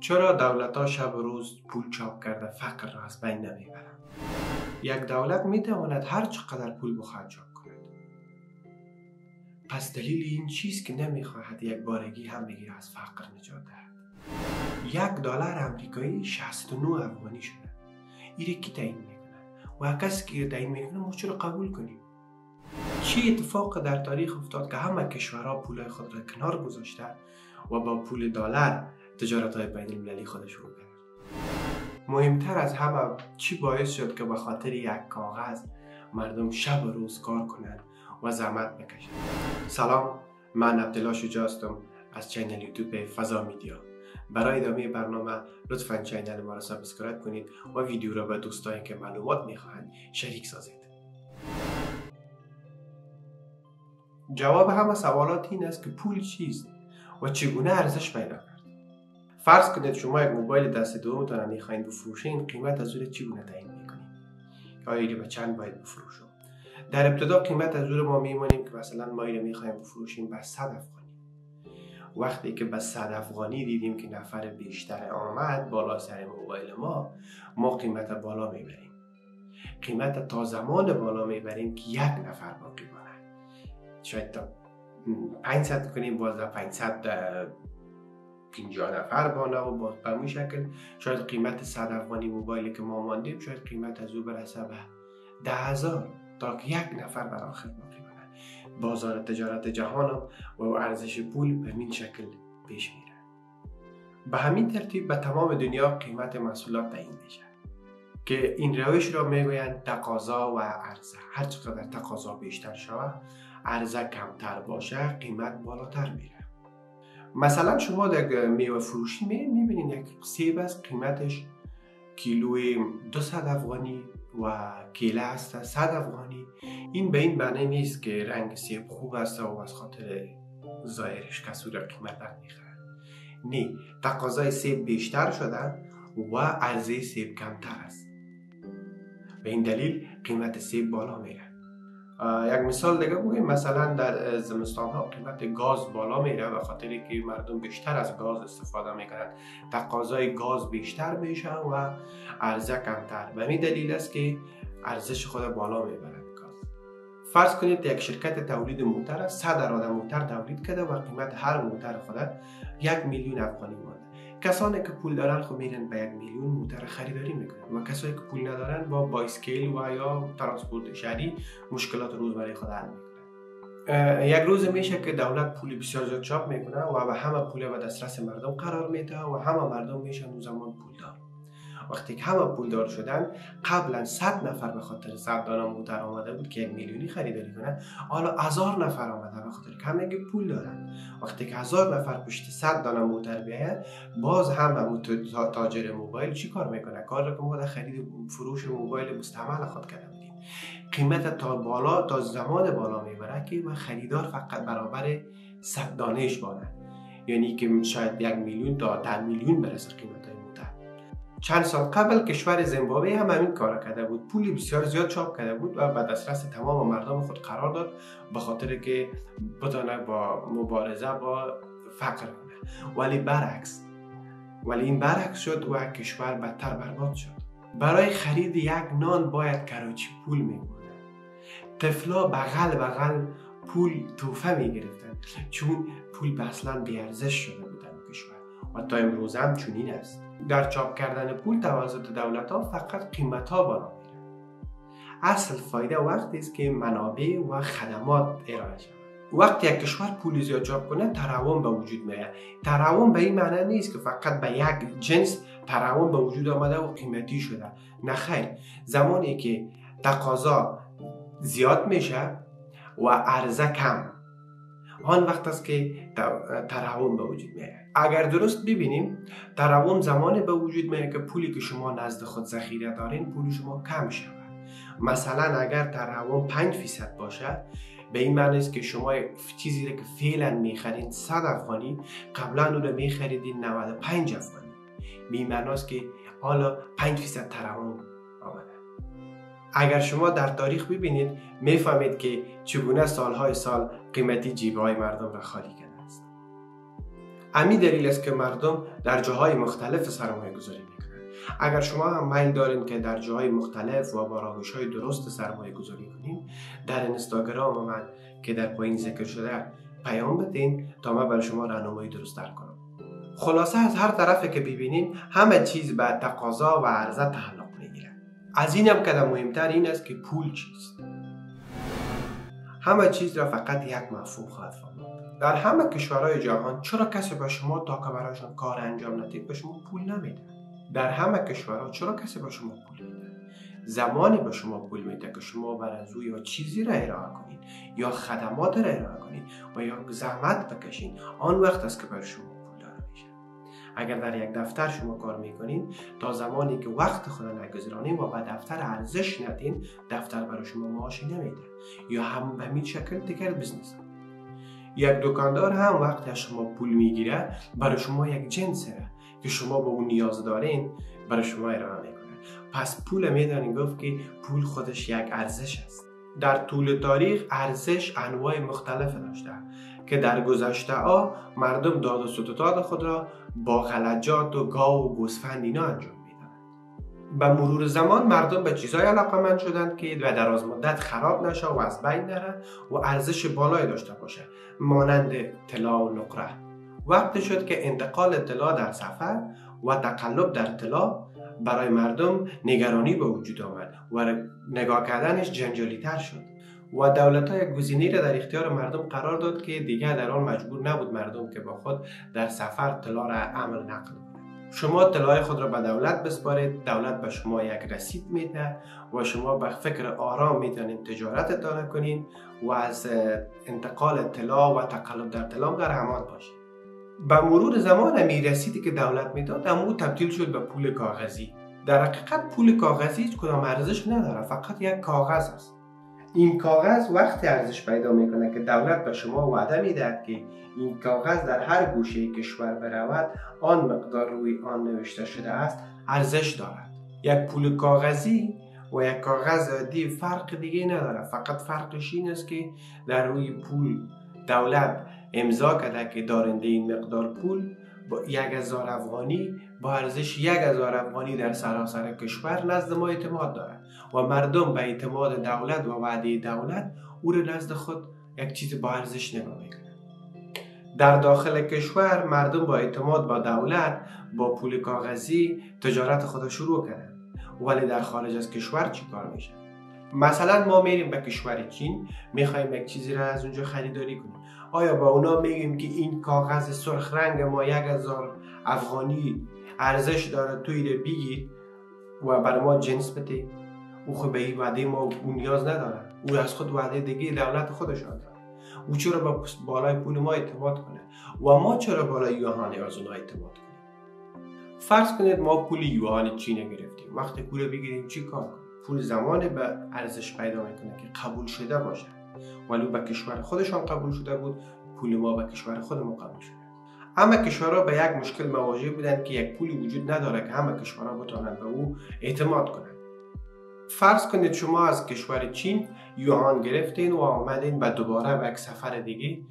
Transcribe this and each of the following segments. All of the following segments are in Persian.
چرا دولت‌ها شب و روز پول چاپ کرده فقر را از بین نمیبرند؟ یک دولت میتواند هر چقدر پول بخواهد چاپ کند. پس دلیل این چیست که نمیخواهد یک بارگی هم بگیره از فقر نجات دهد. $1 امریکایی 69 افغانی شده. ایره کی تعیین میکنه؟ و کسی که تعیین میکنه ما چرا قبول کنیم؟ چه اتفاق در تاریخ افتاد که همه کشورها پولای خود را کنار گذاشته و با پول دلار تجارت‌های بین المللی خودش رو کرد؟ مهمتر از همه چی باعث شد که به خاطر یک کاغذ مردم شب و روز کار کنند و زحمت بکشند؟ سلام، من عبدالله شجاع هستم از چینل یوتیوب فضا میدیا. برای ادامه برنامه لطفاً چینل ما را سابسکرایب کنید و ویدیو را به دوستانی که معلومات میخواهند شریک سازید. جواب همه سوالات این است که پول چیست و چگونه ارزش پیدا کرد. فرض کنید شما یک موبایل دست دومتان را میخواین بفروشین، قیمت از او چگونه تعیین میکنید؟ آیا به چند باید بفروشم؟ در ابتدا قیمت از او ما میمونیم که مثلا ما اینو میخوایم بفروشیم به 100 افغانی. وقتی که به 100 افغانی دیدیم که نفر بیشتر آمد بالا سر موبایل ما قیمت بالا میبریم. قیمت تا زمان بالا میبریم که یک نفر باقی مانه. شاید تا 500 کنیم، باز 550 نفر بانه و باز به همین شکل شاید قیمت 100 افغانی موبایلی که ما ماندیم شاید قیمت از او برسه به 10,000 تا که یک نفر بر آخر باقی مانه. بازار تجارت جهان و ارزش پول به این شکل پیش میره. به همین ترتیب به تمام دنیا قیمت محصولات تعیین میشه که این روش را میگویند تقاضا و عرضه. هر چقدر تقاضا بیشتر شود، عرضه کمتر باشه، قیمت بالاتر میره. مثلا شما در میوه فروشی میبینید یک سیب است، قیمتش کیلوی 200 افغانی و کیله است 100 افغانی. این به این معنی نیست که رنگ سیب خوب است و از خاطر ظاهرش کسی را قیمت نمیخره. نه، تقاضای سیب بیشتر شده و عرضه سیب کمتر است. به این دلیل قیمت سیب بالا میره. یک مثال دیگه بگیم، مثلا در زمستان ها قیمت گاز بالا میره به خاطر که مردم بیشتر از گاز استفاده میکنند. تقاضای گاز بیشتر میشه و عرضه کمتر. به این دلیل است که ارزش خود بالا میبرد گاز. فرض کنید یک شرکت تولید موتر 100 اراده موتر تولید کرده و قیمت هر موتر خود 1,000,000 افغانی مانده. کسانی که پول دارن خب میرن به 1,000,000 موتر خریداری میکنن و کسانی که پول ندارن با بایسکل و یا ترانسپورت شهری مشکلات روزمره خود حل میکنن. یک روز میشه که دولت پول بسیار زیاد چاپ میکنه و به همه پول به دسترس مردم قرار میده و همه مردم میشن اون زمان پولدار. وقتی که همه پولدار شدن، قبلا 100 نفر به خاطر 100 دانه موتر آمده بود که 1,000,000 خریداری کنه، حالا 1000 نفر آمده به خاطر که همه پول دارن. وقتی که 1000 نفر پشت 100 دانه موتر بیاید، باز هم تاجر موبایل چی کار میکنه؟ کار که ما در خرید فروش موبایل مستعمل خود کرده بودیم. قیمت تا زمان بالا میبره که و خریدار فقط برابر 100 دانهش بانه، یعنی که شاید 1,000,000 تا 10,000,000 برسه قیمت موتر. چند سال قبل کشور زیمبابوه هم همین کار کرده بود. پولی بسیار زیاد چاپ کرده بود و به دسترس تمام مردم خود قرار داد به خاطر که بتونه با مبارزه با فقر کنه. ولی این برعکس شد و کشور بدتر برباد شد. برای خرید یک نان باید کراچی پول می‌بردن. طفلا بغل پول تحفه می‌گرفتن چون پول اصلا بی‌ارزش شده بود در کشور و تا امروز هم چنین است. در چاپ کردن پول توسط دولت‌ها فقط قیمت‌ها بالا میره. اصل فایده وقتی است که منابع و خدمات ارائه شود. وقتی یک کشور پول زیاد چاپ کنه، تورم به وجود میاد. تورم به این معنی نیست که فقط به یک جنس تورم به وجود آمده و قیمتی شده. نه خیر، زمانی که تقاضا زیاد میشه و عرضه کم، آن وقت است که تورم به وجود میاد. اگر درست ببینیم، تورم زمانی به وجود میاد که پولی که شما نزد خود ذخیره دارین پول شما کم شود. مثلا اگر تورم 5% باشه، به این معنی است که شما چیزی را که فعلا میخرین 100 افغانی، قبلا اون رو میخریدین 95 افغانی. به این معنی است که حالا 5% تورم آمده. اگر شما در تاریخ ببینید میفهمید که چگونه سالهای سال قیمتی جیبهای مردم را خالی کرده است. همین دلیل است که مردم در جاهای مختلف سرمایه گذاری میکنن. اگر شما هم میل دارین که در جاهای مختلف و با روش‌های درست سرمایه گذاری کنین، در اینستاگرام من که در پایین ذکر شده پیام بدین تا من برای شما راهنمایی درست کنم. خلاصه از هر طرفی که ببینین همه چیز به تقاضا و عرضه تعلق میگیره. از اینم که مهمتر این است که پول چیست. همه چیز را فقط یک مفهوم خواهد فهمید. در همه کشورهای جهان چرا کسی به شما تا که برایشان کار انجام ندید به شما پول نمیده؟ در همه کشورها چرا کسی به شما پول میده؟ زمانی به شما پول میده که شما بر از او یا چیزی را ارائه کنید یا خدمات را ارائه کنید و یا زحمت بکشید، آن وقت است که بر شما پول داده میشه. اگر در یک دفتر شما کار میکنین، تا زمانی که وقت خود نگذرانید و به دفتر ارزش ندین، دفتر برای شما معاشی نمیده. یا هم به همین شکل دیگر بزنس. یک دکاندار هم وقتی از شما پول میگیره، برای شما یک جنس که شما به اون نیاز دارین برای شما ارائه میکنه. پس پول میدانین گفت که پول خودش یک ارزش است. در طول تاریخ ارزش انواع مختلف داشته که در گذشته ها مردم داد و ستداد خود را با خلجات و گاو و گوسفند اینا انجام میدادند. به مرور زمان مردم به چیزهای علاقه‌مند شدند که به دراز مدت خراب نشه و از بین نره و ارزش بالایی داشته باشه، مانند طلا و نقره. وقتی شد که انتقال طلا در سفر و تقلب در طلا برای مردم نگرانی به وجود آمد و نگاه کردنش جنجالی تر شد و دولت‌ها یک گزینه‌ای را در اختیار مردم قرار داد که دیگر در آن مجبور نبود مردم که با خود در سفر طلا را عمل نقل کنند. شما طلای خود را به دولت بسپارید، دولت به شما یک رسید میده و شما به فکر آرام میتونید تجارتتان کنید و از انتقال طلا و تقلب در طلا در امان باشید. به مرور زمان همین رسیدی که دولت میداد اما تبدیل شد به پول کاغذی. در حقیقت پول کاغذی هیچ کدام ارزش نداره، فقط یک کاغذ است. این کاغذ وقتی ارزش پیدا میکنه که دولت به شما وعده میدهد که این کاغذ در هر گوشه کشور برود آن مقدار روی آن نوشته شده است ارزش دارد. یک پول کاغذی و یک کاغذ عادی فرق دیگه نداره، فقط فرقش این است که در روی پول دولت امضا کرده که دارنده این مقدار پول با 1000 افغانی با ارزش 1000 افغانی در سراسر کشور نزد ما اعتماد دارد و مردم به اعتماد دولت و وعده دولت او را نزد خود یک چیز با ارزش نگاه میکنند. در داخل کشور مردم با اعتماد با دولت با پول کاغذی تجارت خود شروع کردند، ولی در خارج از کشور چی کار میشه؟ مثلا ما میریم به کشور چین، میخوایم یک چیزی را از اونجا خریداری کنیم. آیا با اونا میگیم که این کاغذ سرخ رنگ ما 1000 افغانی ارزش داره، توی رو بگید و برای ما جنس بده؟ او خب به این وعده ما اون نیاز نداره، او از خود وعده دیگه دولت خودشان داره. او چرا با بالای پول ما اعتماد کنه و ما چرا بالای یوهان از اونها اعتماد کنیم؟ فرض کنید ما پول یوهان چین گرفتیم، وقتی پول بگیریم چی کار کنیم؟ پول زمانی به ارزش پیدا میکنه که قبول شده باشه، ولی به کشور خودشان قبول شده بود، پول ما به کشور خودمون قبول شده. همه کشورها به یک مشکل مواجه بودند که یک پولی وجود نداره که همه کشورها بتوانند به او اعتماد کنند. فرض کنید شما از کشور چین یوهان گرفتین و آمدین به دوباره به یک سفر دیگه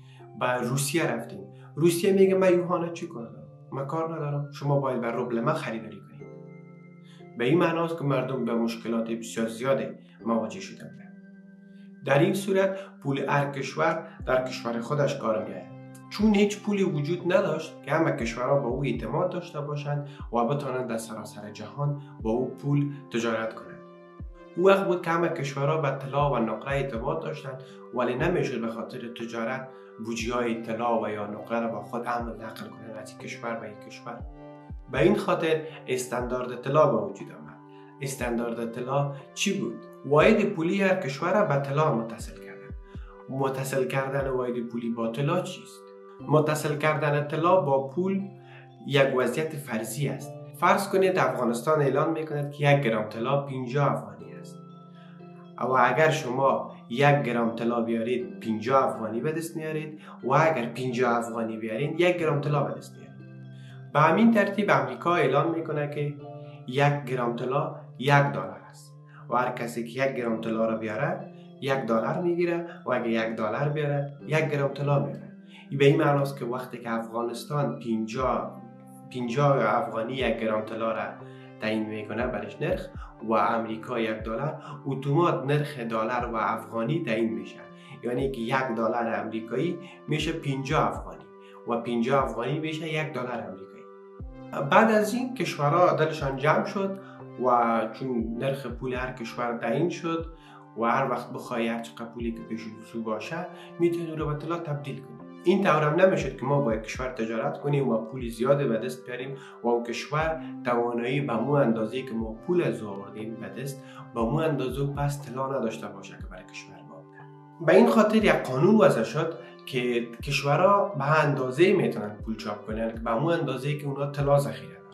به روسیه رفتین. روسیه میگه من یوهان چی کنم؟ من کار ندارم، شما باید به روبل من خریداری کنید. به این معنی است که مردم به مشکلات بسیار زیاده مواجه شدند. در این صورت پول هر کشور در کشور خودش کار می‌آید، چون هیچ پولی وجود نداشت که همه کشورها با او اعتماد داشته باشند و بتوانند در سراسر جهان با او پول تجارت کنند. او وقت بود که همه کشورها به طلا و نقره اعتماد داشتند، ولی نمیشد به خاطر تجارت بودجه‌های طلا و یا نقره را با خود عمل نقل کنند از کشور به یک کشور. به این خاطر استاندارد طلا به وجود آمد. استاندارد طلا چی بود؟ واحد پولی هر کشور را به طلا متصل کردن. متصل کردن واحد پولی با طلا چیست؟ متصل کردن طلا با پول یک وضعیت فرضی است. فرض کنید افغانستان اعلان میکند که 1 گرم طلا 50 افغانی است. و اگر شما 1 گرم طلا بیارید 50 افغانی به دست میارید و اگر 50 افغانی بیارید 1 گرم طلا به دست میارید. به همین ترتیب امریکا اعلان میکنه که 1 گرم طلا $1 است و هر کسی که 1 گرم طلا را بیاره $1 میگیره و اگه $1 بیاره 1 گرم طلا میاره. به این معناست که وقتی که افغانستان 50 افغانی 1 گرم طلا را تعیین میکنه برش نرخ و امریکا $1، اتومات نرخ دلار و افغانی تعیین میشه. یعنی که $1 امریکایی میشه 50 افغانی و 50 افغانی میشه $1 امریکایی. بعد از این کشورها دلشان جمع شد و چون نرخ پول هر کشور تعیین شد و هر وقت بخوای هر چقدر پولی که پیش رو باشه میتونی رو به طلا تبدیل کنی. این طورم نمیشد که ما با یک کشور تجارت کنیم و پول زیاده به دست بیاریم و اون کشور توانایی به مو اندازه‌ای که ما پول از آوردیم به دست به مو اندازه پس طلا نداشته باشه که برای کشور ما بده. به این خاطر یک قانون وضع شد که کشورها به اندازه‌ای میتونن پول چاپ کنن که به مو اندازه‌ای که اونا طلا ذخیره دارن،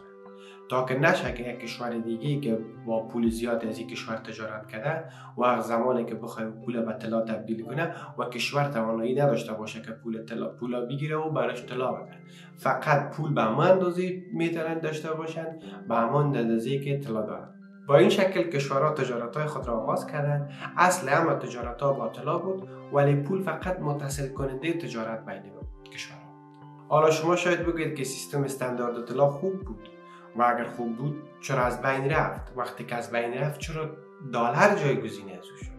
تا که نشه که یک کشور دیگه که با پول زیاد از این کشور تجارت کرده و زمانی که بخواد پول به طلا تبدیل کنه و کشور توانایی نداشته باشه که پولا بگیره و براش طلا بده. فقط پول به همان اندازه میتونن داشته باشن به همان اندازه‌ای که طلا دارن. با این شکل کشورها تجارت‌های خود را آغاز کردند. اصل همه تجارت‌ها با طلا بود ولی پول فقط متصل کننده تجارت بین کشورها. حالا شما شاید بگید که سیستم استاندارد طلا خوب بود و اگر خوب بود چرا از بین رفت؟ وقتی که از بین رفت چرا دلار جایگزین از او شد؟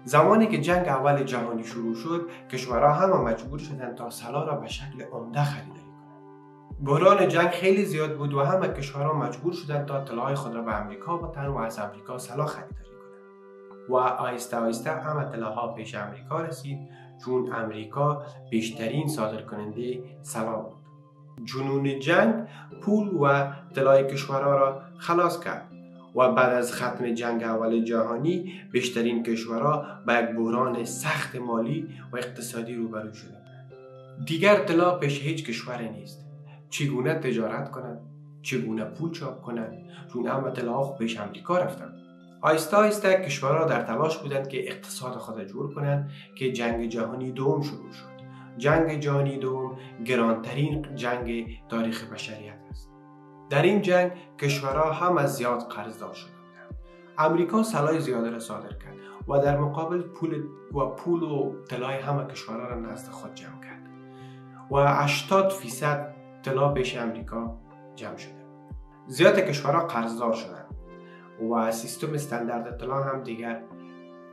زمانی که جنگ اول جهانی شروع شد کشورها همه مجبور شدند تا طلا را به شکل عمده خریداری کنند. بحران جنگ خیلی زیاد بود و همه کشورها مجبور شدند تا طلای خود را به امریکا بتن و از امریکا طلا خریداری کنند و آهسته آهسته همه طلاها پیش امریکا رسید چون امریکا بیشترین صادر کننده طلا بود. جنون جنگ پول و طلای کشورها را خلاص کرد و بعد از ختم جنگ اول جهانی بیشترین کشورها به یک بحران سخت مالی و اقتصادی روبرو شدند. دیگر طلا پیش هیچ کشوری نیست. چگونه تجارت کنند؟ چگونه پول چاپ کنند؟ چون همه طلاها پیش امریکا رفتند. آهسته آهسته کشورها در تلاش بودند که اقتصاد خود جور کنند که جنگ جهانی دوم شروع شد. جنگ جهانی دوم گرانترین جنگ تاریخ بشریت است. در این جنگ کشورها هم از زیاد قرضدار شده بودند. امریکا طلای زیاده را صادر کرد و در مقابل پول و طلای همه کشورها را نزد خود جمع کرد و 80% طلا پیش امریکا جمع شده. زیاد کشورها قرضدار شدند و سیستم استاندارد طلا هم دیگر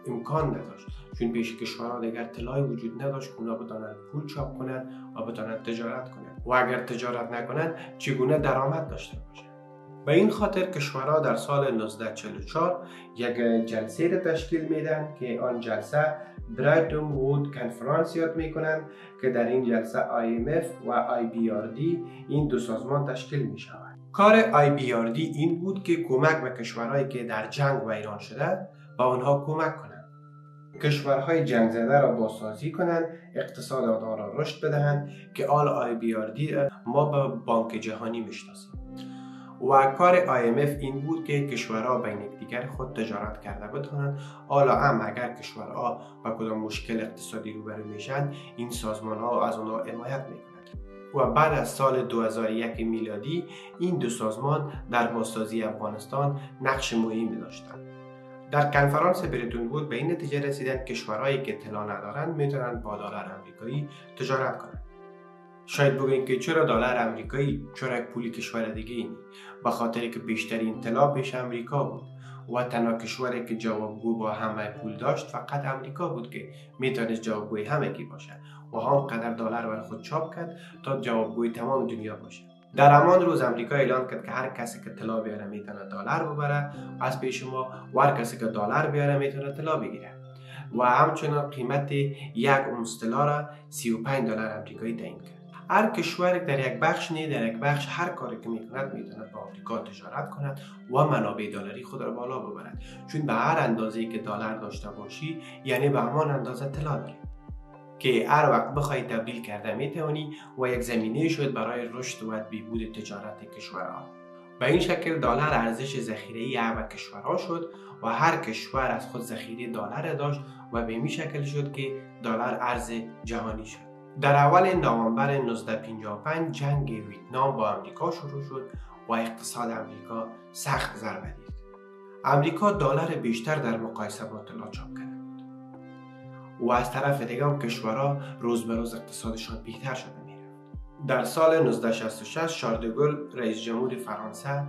امکان نداشت چون پیش کشورها دیگر طلای وجود نداشت که اونا بتونن پول چاپ کنن و بتونن تجارت کنن و اگر تجارت نکنن چگونه درآمد داشته باشن. به این خاطر کشورها در سال 1944 یک جلسه را تشکیل میدن که آن جلسه برایتون وود کنفرانس یاد میکنن که در این جلسه IMF و IBRD این دو سازمان تشکیل میشوند. کار IBRD این بود که کمک به کشورهایی که در جنگ ویران شده با آنها کمک کنند. کشورهای جنگ زده را بازسازی کنند، اقتصاد آنها را رشد بدهند که آل IBRD ما به بانک جهانی میشناسیم. و کار IMF این بود که کشورها بین یکدیگر خود تجارت کرده بتوانند. حالا هم اگر کشورها با کدام مشکل اقتصادی روبرو میشن این سازمان ها از آنها حمایت میکنند. و بعد از سال 2001 میلادی این دو سازمان در بازسازی افغانستان نقش مهمی داشتند. در کنفرانس برتون وود به این نتیجه رسیدند کشورهایی که طلا ندارند میتونن با دلار آمریکایی تجارت کنند. شاید بگویید که چرا دلار آمریکایی، چرا یک پول کشور دیگه اینی؟ به خاطر که بیشترین طلا پیش امریکا بود و تنها کشوری که جوابگو با همه پول داشت فقط امریکا بود که میتونست جوابگوی همه کی باشه و همانقدر دلار بر خود چاپ کرد تا جوابگوی تمام دنیا باشه. در همان روز امریکا اعلان کرد که هر کسی که طلا بیاره میتونه دلار ببره از پیش ما و هر کسی که دلار بیاره میتونه طلا بگیره و همچنین قیمت یک اونس طلا را $35 آمریکایی تعیین کرد. هر کشور در یک بخش در یک بخش هر کاری که میکند میتونه با آمریکا تجارت کند و منابع دلاری خود را بالا ببرد چون به هر اندازه‌ای که دلار داشته باشی یعنی به همان اندازه طلا داری که هر وقت بخوای تبدیل کرده میتونی و یک زمینه شد برای رشد و بهبود تجارت کشورها. به این شکل دلار ارزش ذخیره‌ای همه کشورها شد و هر کشور از خود ذخیره دلار داشت و به این شکل شد که دلار ارز جهانی شد. در اول نوامبر 1955 جنگ ویتنام با امریکا شروع شد و اقتصاد امریکا سخت ضربه دید. امریکا دلار بیشتر در مقایسه با طلا چاپ کرد و از طرف دیگه هم کشورها روز به روز اقتصادشان بهتر شده میره. در سال 1966 شارل د گل رئیس جمهور فرانسه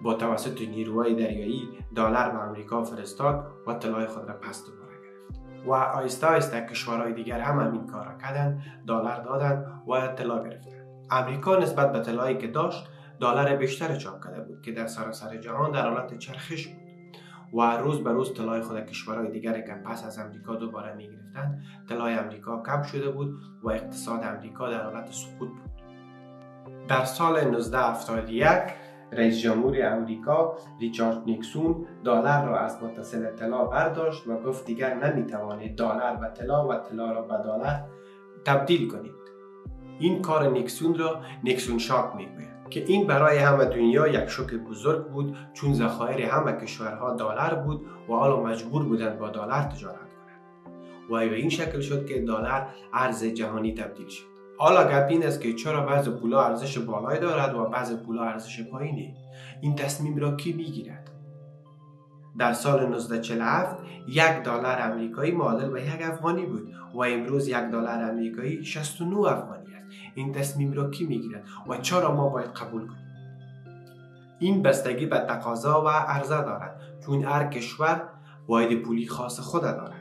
با توسط نیروهای دریایی دلار به آمریکا فرستاد و طلای خود را پس دوباره گرفت و آهسته آهسته کشورهای دیگر هم همین کار را کردند، دلار دادند و طلا گرفتند. آمریکا نسبت به طلایی که داشت دلار بیشتر چاپ کرده بود که در سراسر جهان در حالت چرخش بود و روز به روز طلای خود کشورهای دیگر که پس از آمریکا دوباره می گرفتند، طلای آمریکا کم شده بود و اقتصاد آمریکا در حالت سقوط بود. در سال 1971 رئیس جمهور آمریکا ریچارد نیکسون دلار را از متصل طلا برداشت و گفت دیگر نمیتوانید دلار به طلا و طلا را به دلار تبدیل کنید. این کار نیکسون را نیکسون شاک میگویند که این برای همه دنیا یک شوک بزرگ بود، چون ذخایر همه کشورها دلار بود و حالا مجبور بودند با دلار تجارت کنند و به این شکل شد که دلار ارز جهانی تبدیل شد. حالا گپ این است که چرا بعضی پولها ارزش بالایی دارد و بعضی پولها ارزش پایینی؟ این تصمیم را کی میگیرد؟ در سال 1947 یک دلار آمریکایی معادل به یک افغانی بود و امروز یک دلار آمریکایی 69 افغانی است. این تصمیم را کی میگیرد و چرا ما باید قبول کنیم؟ این بستگی به تقاضا و عرضه دارد، چون هر کشور واحد پولی خاص خود دارد.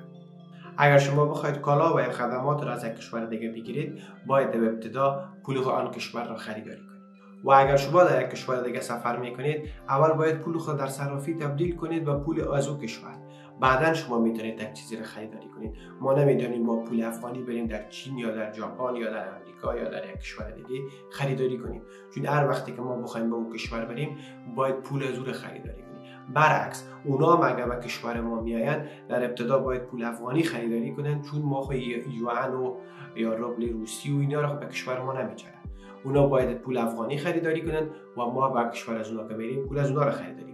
اگر شما بخواید کالا و یا خدمات را از یک کشور دیگه بگیرید، باید در ابتدا پول آن کشور را خریداری کنید. و اگر شما در یک کشور دیگه سفر میکنید، اول باید پول خود در صرافی تبدیل کنید به پول از او کشور. بعدا شما میتونید یک چیزی را خریداری کنید. ما نمیدونیم با پول افغانی بریم در چین یا در ژاپن یا در امریکا یا در یک کشور دیگه خریداری کنیم، چون هر وقتی که ما بخوایم به اون کشور بریم باید پول از او را خریداری کنیم. برعکس اونا هم اگر به کشور ما میاین در ابتدا باید پول افغانی خریداری کنن، چون ما یوان و یا روبل روسی و اینا را به کشور ما نمیچرن. اونا باید پول افغانی خریداری کنن و ما به کشور از اونا که بریم پول از اونا را خریداری کنیم.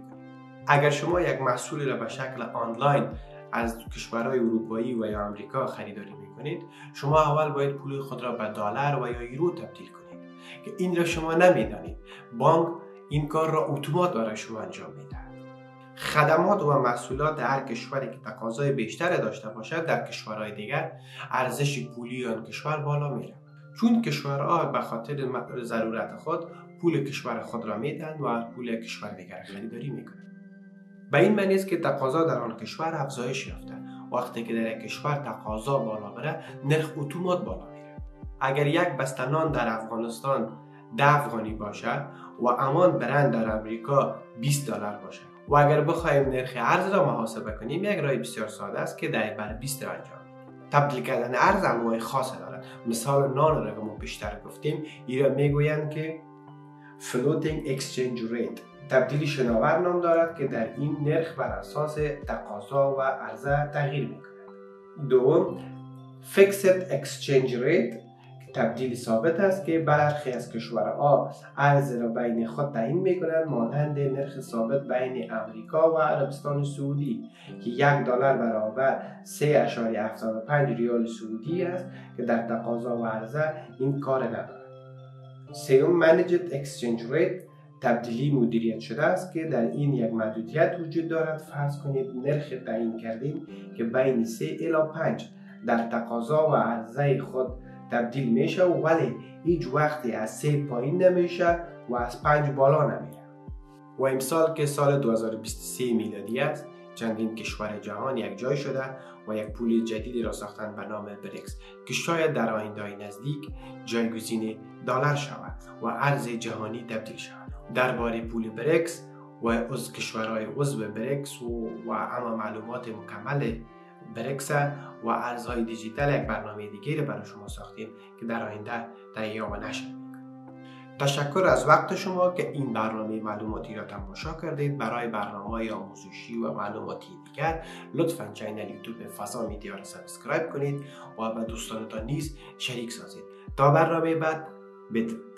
اگر شما یک محصولی را به شکل آنلاین از کشورهای اروپایی و یا آمریکا خریداری میکنید، شما اول باید پول خود را به دلار و یا یورو تبدیل کنید که این را شما نمیدانید. بانک این کار را اتومات برای شما انجام میده. خدمات و محصولات هر کشوری که تقاضای بیشتر داشته باشد در کشورهای دیگر ارزش پولی آن کشور بالا میره، چون کشورها به خاطر ضرورت خود پول کشور خود را میدن و پول کشور دیگر خریداری میکنند. به این معنی است که تقاضا در آن کشور افزایش یافته. وقتی که در یک کشور تقاضا بالا بره، نرخ اتومات بالا میره. اگر یک بسته نان در افغانستان 10 افغانی باشد و همان برند در امریکا 20 دلار باشد و اگر بخوایم نرخ ارز را محاسبه کنیم، یک راه بسیار ساده است که 10 بر 20 را انجام میدیم. تبدیل کردن ارز انواع خاص دارد. مثال نان را که ما بیشتر گفتیم، این را میگویند که floating exchange rate، تبدیلی شناور نام دارد که در این نرخ بر اساس تقاضا و عرضه تغییر میکند. دوم fixed exchange rate، تبدیل ثابت است که برخی از کشورها ارز را بین خود تعیین میکنند، مانند نرخ ثابت بین امریکا و عربستان سعودی که 1 دلار برابر 3.75 ریال سعودی است که در تقاضا و عرضه این کار ندارد. سوم managed exchange rate، تبدیلی مدیریت شده است که در این یک محدودیت وجود دارد. فرض کنید نرخ تعیین کردیم که بین 3 الی 5 در تقاضا و عرضه خود تبدیل میشه، ولی هیچ وقتی از 3 پایین نمیشه و از 5 بالا نمیره. و امسال که سال 2023 میلادی است، چندین کشور جهان یک جای شده و یک پول جدیدی را ساختند به نام بریکس که شاید در آینده نزدیک جایگزین دلار شود و ارز جهانی تبدیل شود. درباره پول بریکس و از کشورهای عضو بریکس و اما معلومات مکمل بریکس و ارزهای دیجیتال یک برنامه دیگری برای شما ساختیم که در آینده تهیه و نشر میکنیم. تشکر از وقت شما که این برنامه معلوماتی را تماشا کردید. برای برنامه‌های آموزشی و معلوماتی دیگر لطفاً کانال یوتیوب فضا میدیا را سابسکرایب کنید و با دوستانتان نیز شریک سازید. تا برنامه بعد، بدرود.